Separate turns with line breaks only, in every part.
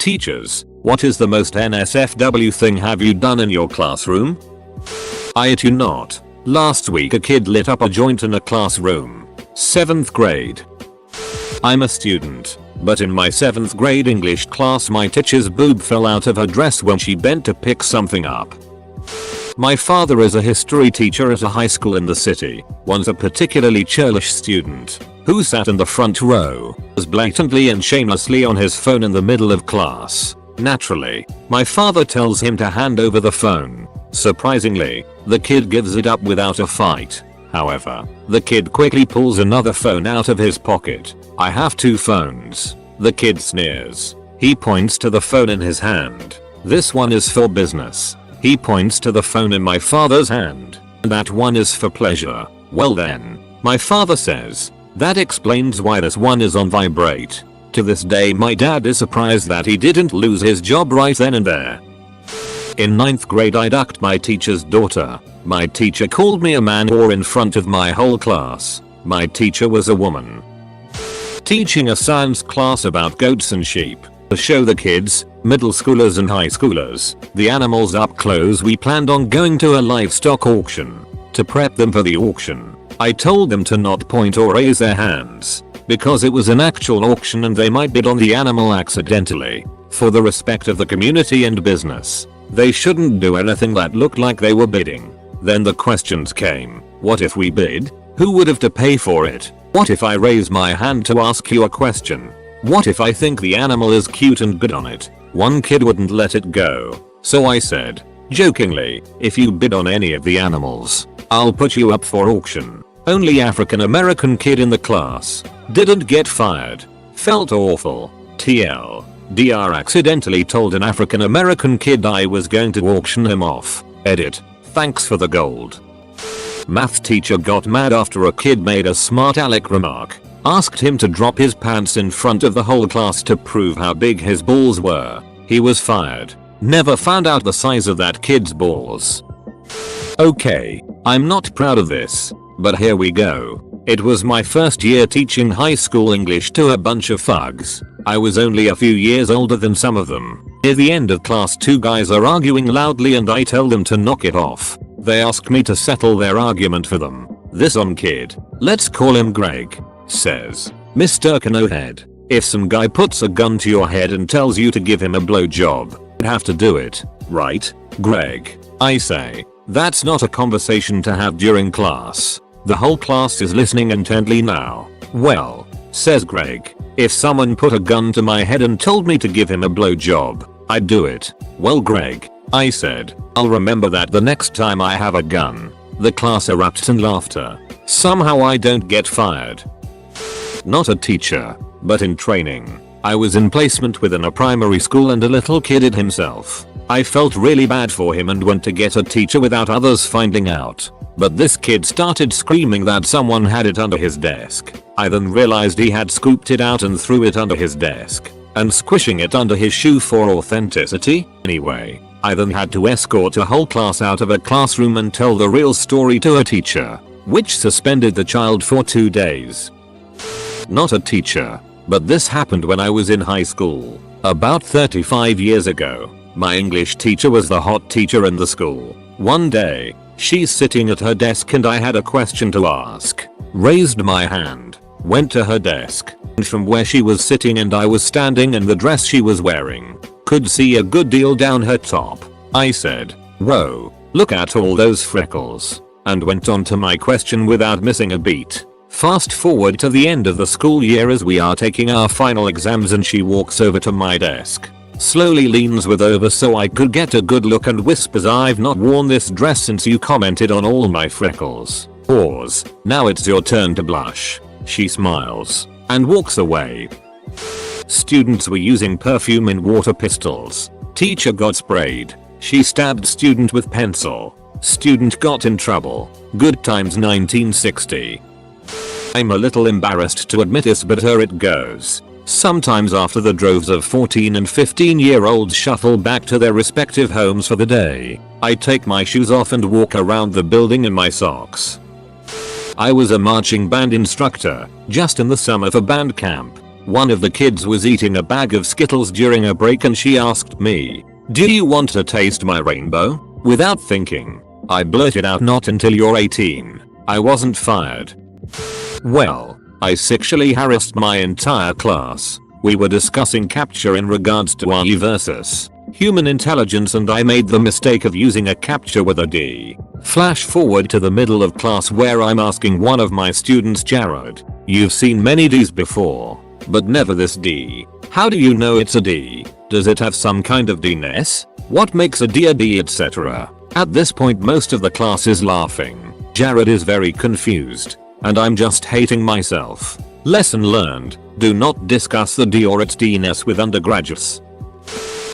Teachers, what is the most NSFW thing have you done in your classroom? I kid you not. Last week a kid lit up a joint in a classroom. 7th grade. I'm a student, but in my 7th grade English class my teacher's boob fell out of her dress when she bent to pick something up. My father is a history teacher at a high school in the city. Once a particularly churlish student, who sat in the front row, was blatantly and shamelessly on his phone in the middle of class. Naturally, my father tells him to hand over the phone. Surprisingly, the kid gives it up without a fight. However, the kid quickly pulls another phone out of his pocket. "I have 2 phones. The kid sneers. He points to the phone in his hand. "This one is for business." He points to the phone in my father's hand. "That one is for pleasure." "Well then," my father says, "that explains why this one is on vibrate." To this day my dad is surprised that he didn't lose his job right then and there. In 9th grade I ducked my teacher's daughter. My teacher called me a man whore in front of my whole class. My teacher was a woman. Teaching a science class about goats and sheep. To show the kids, middle schoolers and high schoolers, the animals up close, we planned on going to a livestock auction. To prep them for the auction, I told them to not point or raise their hands, because it was an actual auction and they might bid on the animal accidentally. For the respect of the community and business, they shouldn't do anything that looked like they were bidding. Then the questions came. What if we bid? Who would have to pay for it? What if I raise my hand to ask you a question? What if I think the animal is cute and bid on it? One kid wouldn't let it go. So I said, jokingly, if you bid on any of the animals, I'll put you up for auction. Only African American kid in the class. Didn't get fired. Felt awful. TLDR accidentally told an African American kid I was going to auction him off. Edit. Thanks for the gold. Math teacher got mad after a kid made a smart aleck remark. Asked him to drop his pants in front of the whole class to prove how big his balls were. He was fired. Never found out the size of that kid's balls. Okay, I'm not proud of this, but here we go. It was my first year teaching high school English to a bunch of thugs. I was only a few years older than some of them. Near the end of class 2 guys are arguing loudly and I tell them to knock it off. They ask me to settle their argument for them. This kid, let's call him Greg, says, "Mr. Canohead, if some guy puts a gun to your head and tells you to give him a blowjob, you'd have to do it, right, Greg?" I say, "That's not a conversation to have during class. The whole class is listening intently now." "Well," says Greg, "if someone put a gun to my head and told me to give him a blowjob, I'd do it." "Well, Greg," I said, "I'll remember that the next time I have a gun." The class erupts in laughter. Somehow I don't get fired. Not a teacher, but in training. I was in placement within a primary school and a little kid hid himself. I felt really bad for him and went to get a teacher without others finding out. But this kid started screaming that someone had it under his desk. I then realized he had scooped it out and threw it under his desk, and squishing it under his shoe for authenticity. Anyway, I then had to escort a whole class out of a classroom and tell the real story to a teacher, which suspended the child for 2 days. Not a teacher, but this happened when I was in high school. About 35 years ago, my English teacher was the hot teacher in the school. One day, she's sitting at her desk and I had a question to ask. Raised my hand, went to her desk, and from where she was sitting and I was standing in the dress she was wearing, could see a good deal down her top. I said, "Whoa, look at all those freckles," and went on to my question without missing a beat. Fast forward to the end of the school year as we are taking our final exams and she walks over to my desk, slowly leans with over so I could get a good look and whispers, "I've not worn this dress since you commented on all my freckles." Pause. "Now it's your turn to blush." She smiles and walks away. Students were using perfume in water pistols. Teacher got sprayed. She stabbed student with pencil. Student got in trouble. Good times 1960. I'm a little embarrassed to admit this, but here it goes. Sometimes after the droves of 14 and 15-year-olds shuffle back to their respective homes for the day, I take my shoes off and walk around the building in my socks. I was a marching band instructor, just in the summer for band camp. One of the kids was eating a bag of Skittles during a break and she asked me, "Do you want to taste my rainbow?" Without thinking, I blurted out, "Not until you're 18. I wasn't fired. Well, I sexually harassed my entire class. We were discussing captcha in regards to AI versus human intelligence and I made the mistake of using a captcha with a D. Flash forward to the middle of class where I'm asking one of my students, "Jared, you've seen many Ds before, but never this D. How do you know it's a D? Does it have some kind of D-ness? What makes a D, etc." At this point most of the class is laughing. Jared is very confused. And I'm just hating myself. Lesson learned, do not discuss the D or its D-ness with undergraduates.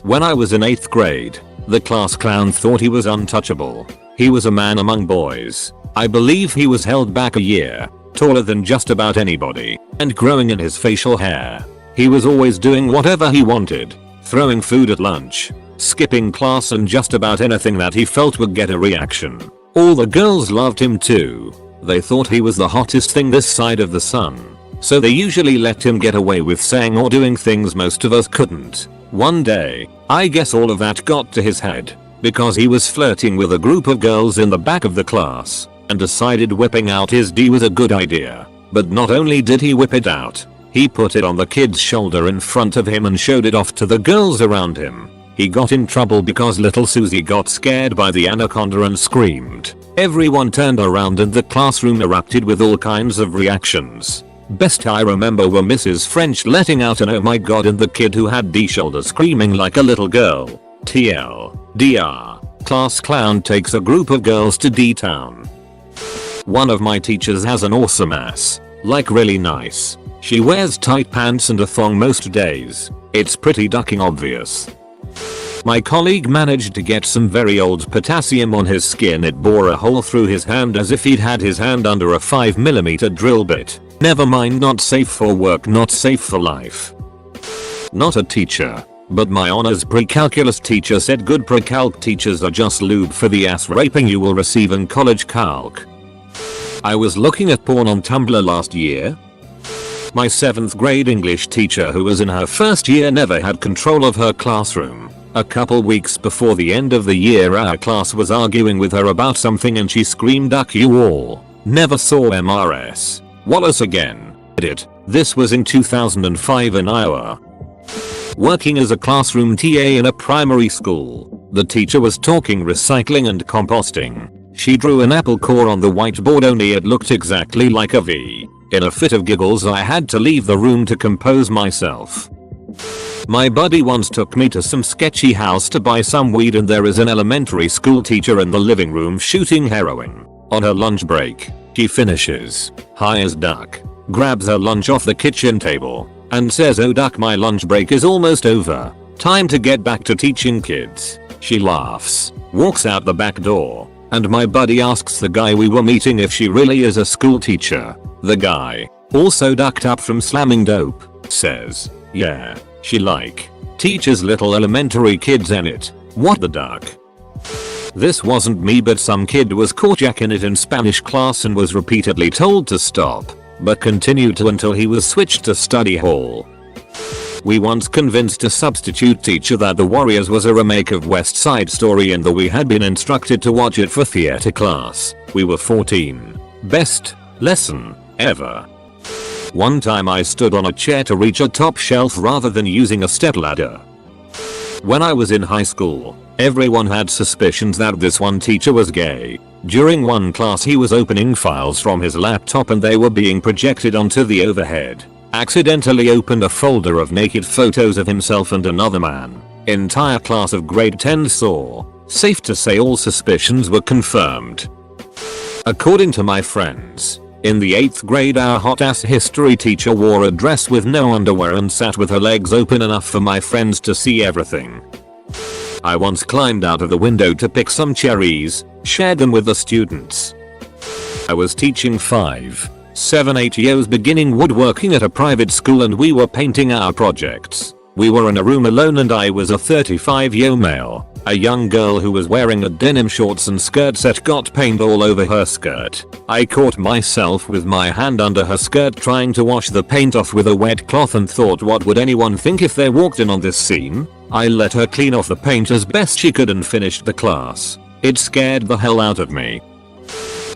When I was in 8th grade, the class clown thought he was untouchable. He was a man among boys. I believe he was held back a year, taller than just about anybody, and growing in his facial hair. He was always doing whatever he wanted, throwing food at lunch, skipping class and just about anything that he felt would get a reaction. All the girls loved him too. They thought he was the hottest thing this side of the sun. So they usually let him get away with saying or doing things most of us couldn't. One day, I guess all of that got to his head, because he was flirting with a group of girls in the back of the class, and decided whipping out his D was a good idea. But not only did he whip it out, he put it on the kid's shoulder in front of him and showed it off to the girls around him. He got in trouble because little Susie got scared by the anaconda and screamed. Everyone turned around and the classroom erupted with all kinds of reactions. Best I remember were Mrs. French letting out an "oh my god" and the kid who had D shoulder screaming like a little girl. TLDR. Class clown takes a group of girls to D-town. One of my teachers has an awesome ass. Like really nice. She wears tight pants and a thong most days. It's pretty ducking obvious. My colleague managed to get some very old potassium on his skin. It bore a hole through his hand as if he'd had his hand under a 5mm drill bit. Never mind, not safe for work, not safe for life. Not a teacher, but my honors pre-calculus teacher said good pre-calc teachers are just lube for the ass raping you will receive in college calc. I was looking at porn on Tumblr last year. My 7th grade English teacher, who was in her first year, never had control of her classroom. A couple weeks before the end of the year our class was arguing with her about something and she screamed, "Duck you all. Never saw MRS. Wallace again." This was in 2005 in Iowa. Working as a classroom TA in a primary school, the teacher was talking recycling and composting. She drew an apple core on the whiteboard, only it looked exactly like a V. In a fit of giggles I had to leave the room to compose myself. My buddy once took me to some sketchy house to buy some weed and there is an elementary school teacher in the living room shooting heroin. On her lunch break, she finishes, high as duck, grabs her lunch off the kitchen table, and says, "Oh duck, my lunch break is almost over. Time to get back to teaching kids." She laughs, walks out the back door, and my buddy asks the guy we were meeting if she really is a school teacher. The guy, also ducked up from slamming dope, says, "Yeah. She like teaches little elementary kids in it. What the duck?" This wasn't me, but some kid was caught jacking it in Spanish class and was repeatedly told to stop, but continued to until he was switched to study hall. We once convinced a substitute teacher that The Warriors was a remake of West Side Story and that we had been instructed to watch it for theater class. We were 14. Best lesson ever. One time I stood on a chair to reach a top shelf rather than using a stepladder. When I was in high school, everyone had suspicions that this one teacher was gay. During one class he was opening files from his laptop and they were being projected onto the overhead. Accidentally opened a folder of naked photos of himself and another man. Entire class of grade 10 saw. Safe to say all suspicions were confirmed. According to my friends, in the 8th grade our hot ass history teacher wore a dress with no underwear and sat with her legs open enough for my friends to see everything. I once climbed out of the window to pick some cherries, shared them with the students. I was teaching 5, 7, 8 years beginning woodworking at a private school and we were painting our projects. We were in a room alone and I was a 35-year male. A young girl who was wearing a denim shorts and skirt set got paint all over her skirt. I caught myself with my hand under her skirt trying to wash the paint off with a wet cloth and thought, what would anyone think if they walked in on this scene? I let her clean off the paint as best she could and finished the class. It scared the hell out of me.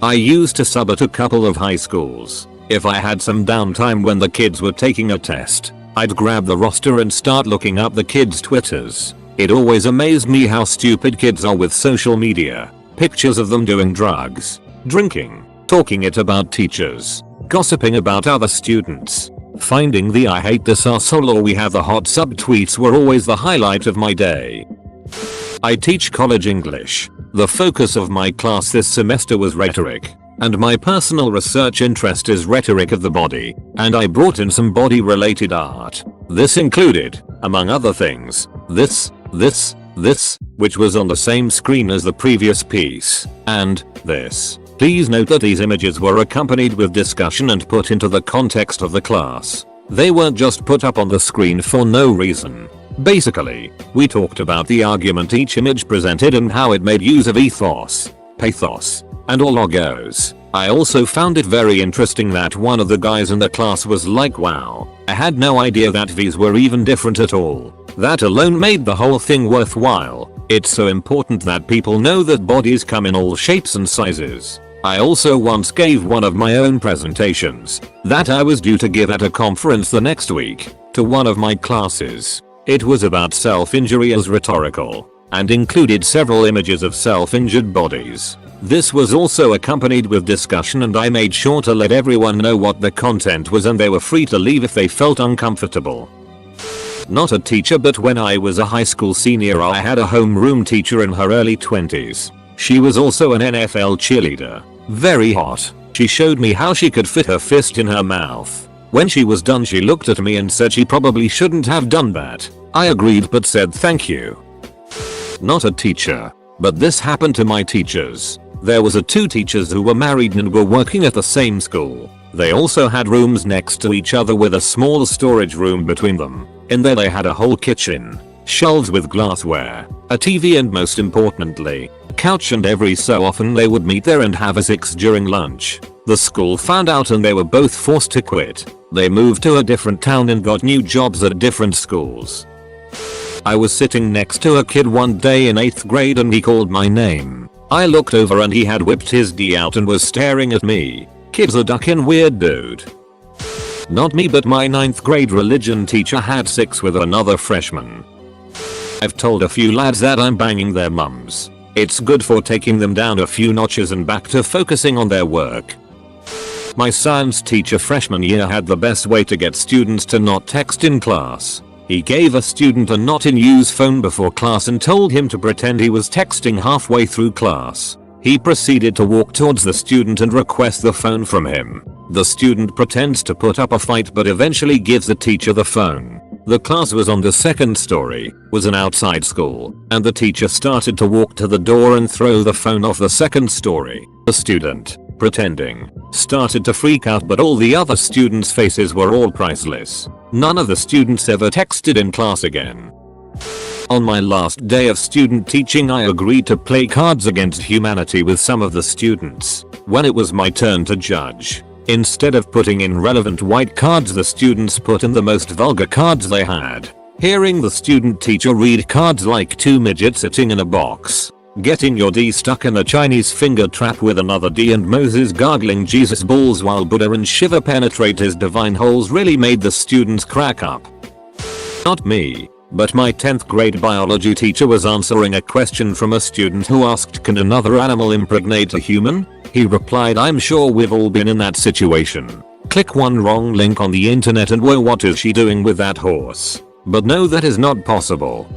I used to sub at a couple of high schools. If I had some downtime when the kids were taking a test, I'd grab the roster and start looking up the kids' Twitters. It always amazed me how stupid kids are with social media. Pictures of them doing drugs, drinking, talking it about teachers, gossiping about other students. Finding the I hate this arsehole or we have the hot sub tweets were always the highlight of my day. I teach college English. The focus of my class this semester was rhetoric, and my personal research interest is rhetoric of the body, and I brought in some body related art. This included, among other things, this, which was on the same screen as the previous piece, and this. Please note that these images were accompanied with discussion and put into the context of the class. They weren't just put up on the screen for no reason. Basically, we talked about the argument each image presented and how it made use of ethos, pathos, and or logos. I also found it very interesting that one of the guys in the class was like, wow, I had no idea that these were even different at all. That alone made the whole thing worthwhile. It's so important that people know that bodies come in all shapes and sizes. I also once gave one of my own presentations that I was due to give at a conference the next week to one of my classes. It was about self-injury as rhetorical and included several images of self-injured bodies. This was also accompanied with discussion and I made sure to let everyone know what the content was and they were free to leave if they felt uncomfortable. Not a teacher, but when I was a high school senior I had a homeroom teacher in her early 20s. She was also an NFL cheerleader. Very hot. She showed me how she could fit her fist in her mouth. When she was done she looked at me and said she probably shouldn't have done that. I agreed but said thank you. Not a teacher, but this happened to my teachers. There was two teachers who were married and were working at the same school. They also had rooms next to each other with a small storage room between them. In there they had a whole kitchen, shelves with glassware, a TV and most importantly, a couch, and every so often they would meet there and have a six during lunch. The school found out and they were both forced to quit. They moved to a different town and got new jobs at different schools. I was sitting next to a kid one day in 8th grade and he called my name. I looked over and he had whipped his D out and was staring at me. Kid's a duckin' weird dude. Not me, but my 9th grade religion teacher had sex with another freshman. I've told a few lads that I'm banging their mums. It's good for taking them down a few notches and back to focusing on their work. My science teacher freshman year had the best way to get students to not text in class. He gave a student a not in use phone before class and told him to pretend he was texting halfway through class. He proceeded to walk towards the student and request the phone from him. The student pretends to put up a fight but eventually gives the teacher the phone. The class was on the second story, was an outside school, and the teacher started to walk to the door and throw the phone off the second story. The student, pretending, started to freak out, but all the other students' faces were all priceless. None of the students ever texted in class again. On my last day of student teaching I agreed to play Cards Against Humanity with some of the students. When it was my turn to judge, instead of putting in relevant white cards the students put in the most vulgar cards they had. Hearing the student teacher read cards like two midgets sitting in a box, getting your D stuck in a Chinese finger trap with another D, and Moses gargling Jesus balls while Buddha and Shiva penetrate his divine holes really made the students crack up. Not me, but my 10th grade biology teacher was answering a question from a student who asked, can another animal impregnate a human? He replied, I'm sure we've all been in that situation. Click one wrong link on the internet and whoa, what is she doing with that horse? But no, that is not possible.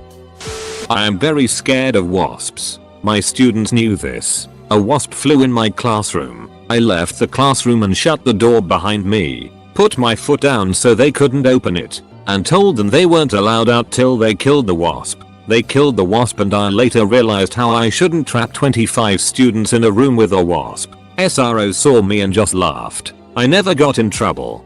I am very scared of wasps. My students knew this. A wasp flew in my classroom. I left the classroom and shut the door behind me, put my foot down so they couldn't open it, and told them they weren't allowed out till they killed the wasp. They killed the wasp and I later realized how I shouldn't trap 25 students in a room with a wasp. SRO saw me and just laughed. I never got in trouble.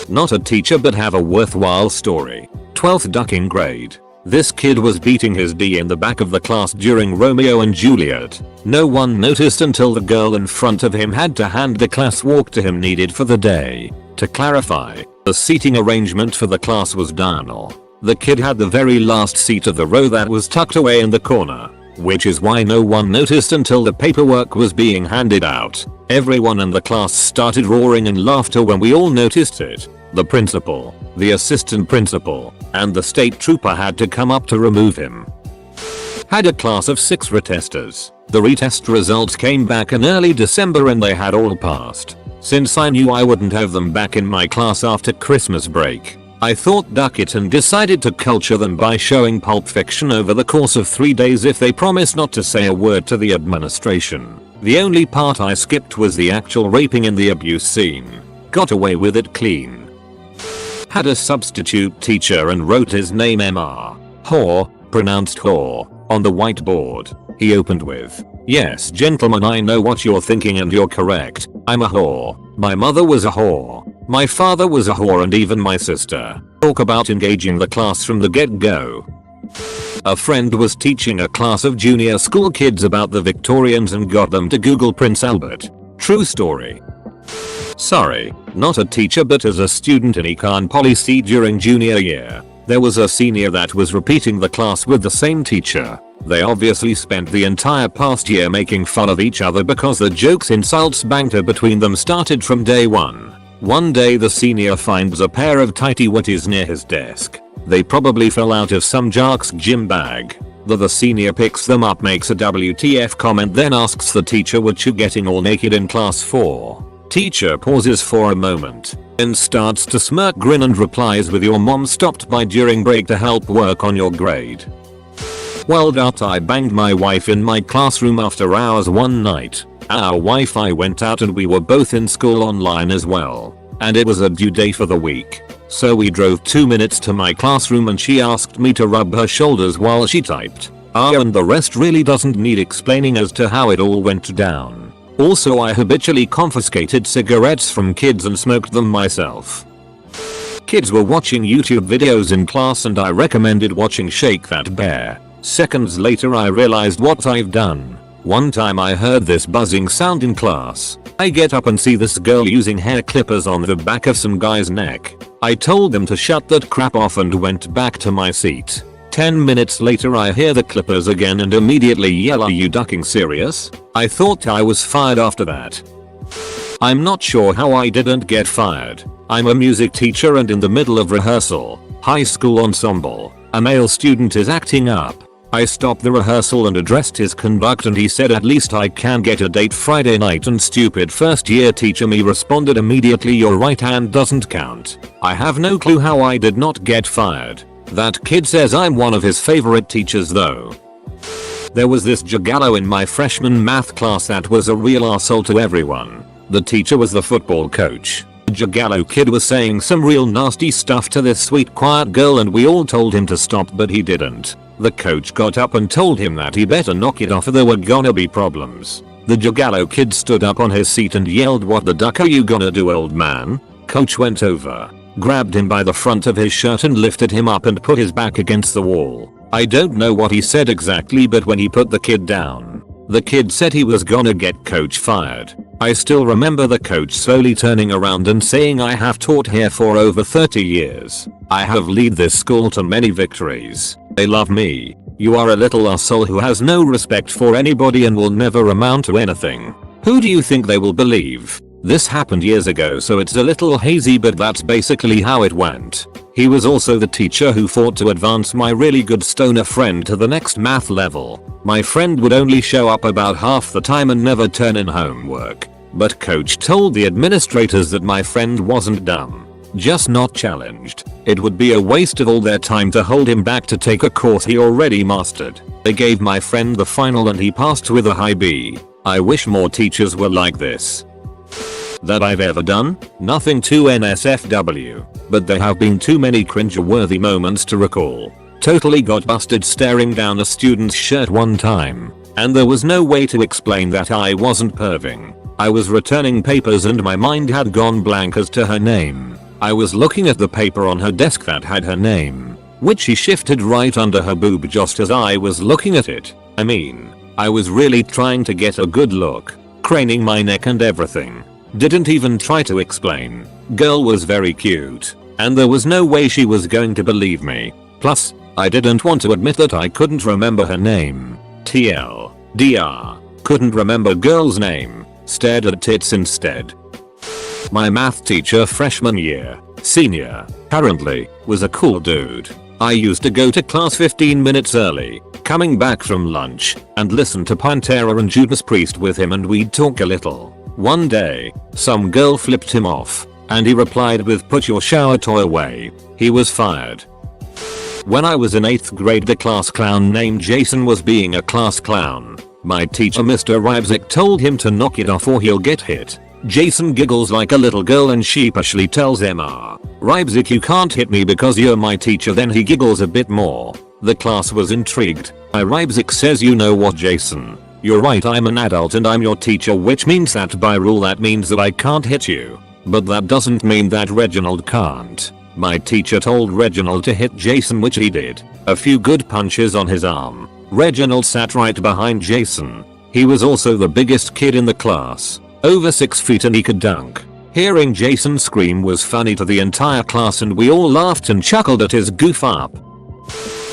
Not a teacher, but have a worthwhile story. 12th ducking grade. This kid was beating his D in the back of the class during Romeo and Juliet. No one noticed until the girl in front of him had to hand the class walk to him needed for the day. To clarify, the seating arrangement for the class was diagonal. The kid had the very last seat of the row that was tucked away in the corner, which is why no one noticed until the paperwork was being handed out. Everyone in the class started roaring in laughter when we all noticed it. The principal, the assistant principal, and the state trooper had to come up to remove him. Had a class of 6 retesters. The retest results came back in early December and they had all passed. Since I knew I wouldn't have them back in my class after Christmas break, I thought duck it and decided to culture them by showing Pulp Fiction over the course of 3 days if they promised not to say a word to the administration. The only part I skipped was the actual raping in the abuse scene. Got away with it clean. Had a substitute teacher and wrote his name Mr. Whore, pronounced whore, on the whiteboard. He opened with, "Yes gentlemen, I know what you're thinking and you're correct. I'm a whore. My mother was a whore. My father was a whore and even my sister." Talk about engaging the class from the get-go. A friend was teaching a class of junior school kids about the Victorians and got them to Google Prince Albert. True story. Sorry, not a teacher but as a student in Econ Policy during junior year. There was a senior that was repeating the class with the same teacher. They obviously spent the entire past year making fun of each other because the jokes, insults, banter between them started from day one. One day the senior finds a pair of tighty whities near his desk. They probably fell out of some jock's gym bag. The senior picks them up, makes a WTF comment, then asks the teacher what you getting all naked in class for. Teacher pauses for a moment, then starts to smirk, grin and replies with, "Your mom stopped by during break to help work on your grade." Well, I banged my wife in my classroom after hours one night. Our Wi-Fi went out and we were both in school online as well. And it was a due date for the week. So we drove 2 minutes to my classroom and she asked me to rub her shoulders while she typed. And the rest really doesn't need explaining as to how it all went down. Also, I habitually confiscated cigarettes from kids and smoked them myself. Kids were watching YouTube videos in class and I recommended watching Shake That Bear. Seconds later I realized what I've done. One time I heard this buzzing sound in class. I get up and see this girl using hair clippers on the back of some guy's neck. I told them to shut that crap off and went back to my seat. 10 minutes later I hear the clippers again and immediately yell, "Are you ducking serious?" I thought I was fired after that. I'm not sure how I didn't get fired. I'm a music teacher and in the middle of rehearsal, high school ensemble, a male student is acting up. I stopped the rehearsal and addressed his conductor and he said, "At least I can get a date Friday night," and stupid first year teacher me responded immediately, "Your right hand doesn't count." I have no clue how I did not get fired. That kid says I'm one of his favorite teachers though. There was this juggalo in my freshman math class that was a real arsehole to everyone. The teacher was the football coach. The juggalo kid was saying some real nasty stuff to this sweet quiet girl and we all told him to stop but he didn't. The coach got up and told him that he better knock it off or there were gonna be problems. The juggalo kid stood up on his seat and yelled, "What the duck are you gonna do, old man?" Coach went over, grabbed him by the front of his shirt and lifted him up and put his back against the wall. I don't know what he said exactly, but when he put the kid down, the kid said he was gonna get coach fired. I still remember the coach slowly turning around and saying, "I have taught here for over 30 years. I have led this school to many victories. They love me. You are a little asshole who has no respect for anybody and will never amount to anything. Who do you think they will believe?" This happened years ago so it's a little hazy, but that's basically how it went. He was also the teacher who fought to advance my really good stoner friend to the next math level. My friend would only show up about half the time and never turn in homework. But coach told the administrators that my friend wasn't dumb, just not challenged. It would be a waste of all their time to hold him back to take a course he already mastered. They gave my friend the final and he passed with a high B. I wish more teachers were like this. That I've ever done? Nothing too NSFW, but there have been too many cringe-worthy moments to recall. Totally got busted staring down a student's shirt one time, and there was no way to explain that I wasn't perving. I was returning papers and my mind had gone blank as to her name. I was looking at the paper on her desk that had her name. which she shifted right under her boob just as I was looking at it. I mean, I was really trying to get a good look, craning my neck and everything. Didn't even try to explain. Girl was very cute, and there was no way she was going to believe me. Plus, I didn't want to admit that I couldn't remember her name. TLDR. Couldn't remember girl's name. Stared at tits instead. My math teacher freshman year, senior, currently, was a cool dude. I used to go to class 15 minutes early, coming back from lunch, and listen to Pantera and Judas Priest with him and we'd talk a little. One day, some girl flipped him off, and he replied with "Put your shower toy away." He was fired. When I was in 8th grade, the class clown named Jason was being a class clown. My teacher Mr. Rybzik told him to knock it off or he'll get hit. Jason giggles like a little girl and sheepishly tells Mr. Rybzik, "You can't hit me because you're my teacher." Then he giggles a bit more. The class was intrigued. Rybzik says, "You know what, Jason? You're right, I'm an adult and I'm your teacher, which means that by rule that means that I can't hit you. But that doesn't mean that Reginald can't." My teacher told Reginald to hit Jason, which he did. A few good punches on his arm. Reginald sat right behind Jason. He was also the biggest kid in the class. Over 6 feet, and he could dunk. Hearing Jason scream was funny to the entire class and we all laughed and chuckled at his goof up.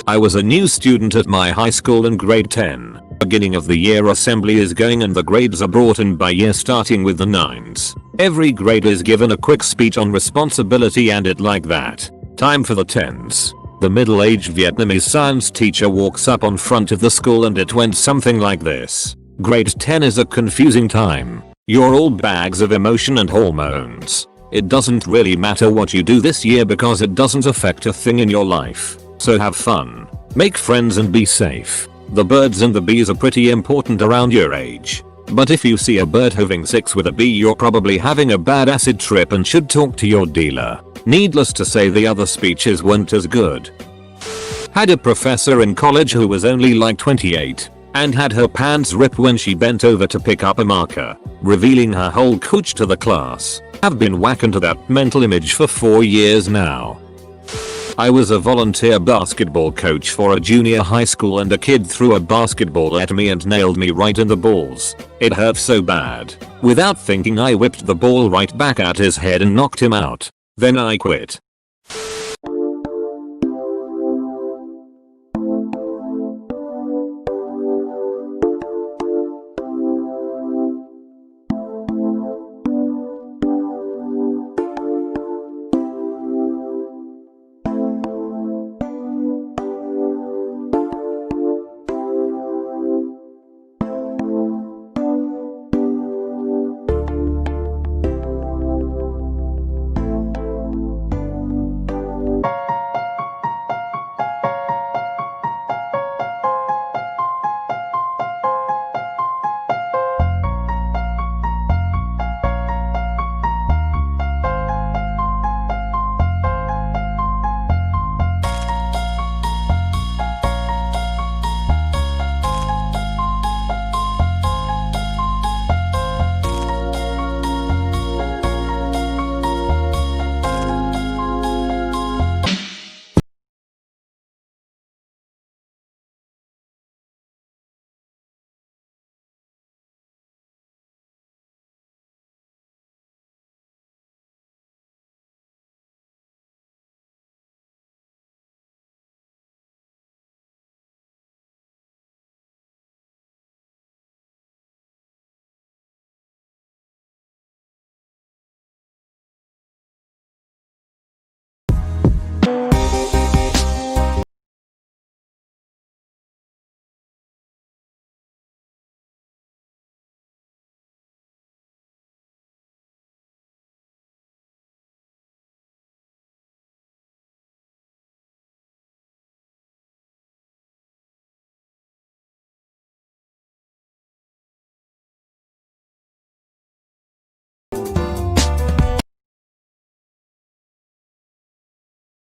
I was a new student at my high school in grade 10. Beginning of the year assembly is going and the grades are brought in by year, starting with the 9s. Every grade is given a quick speech on responsibility and it like that. Time for the 10s. The middle-aged Vietnamese science teacher walks up on front of the school and it went something like this. Grade 10 is a confusing time. You're all bags of emotion and hormones. It doesn't really matter what you do this year because it doesn't affect a thing in your life. So have fun, make friends and be safe. The birds and the bees are pretty important around your age. But if you see a bird having sex with a bee, you're probably having a bad acid trip and should talk to your dealer. Needless to say, the other speeches weren't as good. Had a professor in college who was only like 28 and had her pants rip when she bent over to pick up a marker, revealing her whole cooch to the class. I've been whacked into that mental image for 4 years now. I was a volunteer basketball coach for a junior high school and a kid threw a basketball at me and nailed me right in the balls. It hurt so bad. Without thinking, I whipped the ball right back at his head and knocked him out. Then I quit.